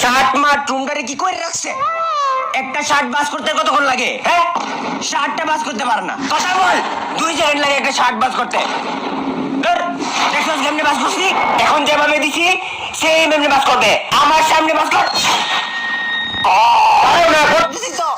Shirt মার টুমটারে কি করে রাখছে? একটা শার্ট বাস করতে কতক্ষণ লাগে? হ্যাঁ, শার্টটা বাস করতে পারে না। কথা বল, 2 সেকেন্ড লাগে একটা শার্ট বাস করতে। দেখছস কেমনে বাস করছি? এখন যেভাবে দিছি সেই এমনি বাস করবে। আমার সামনে বাস কর। আরে না করতেছি তো।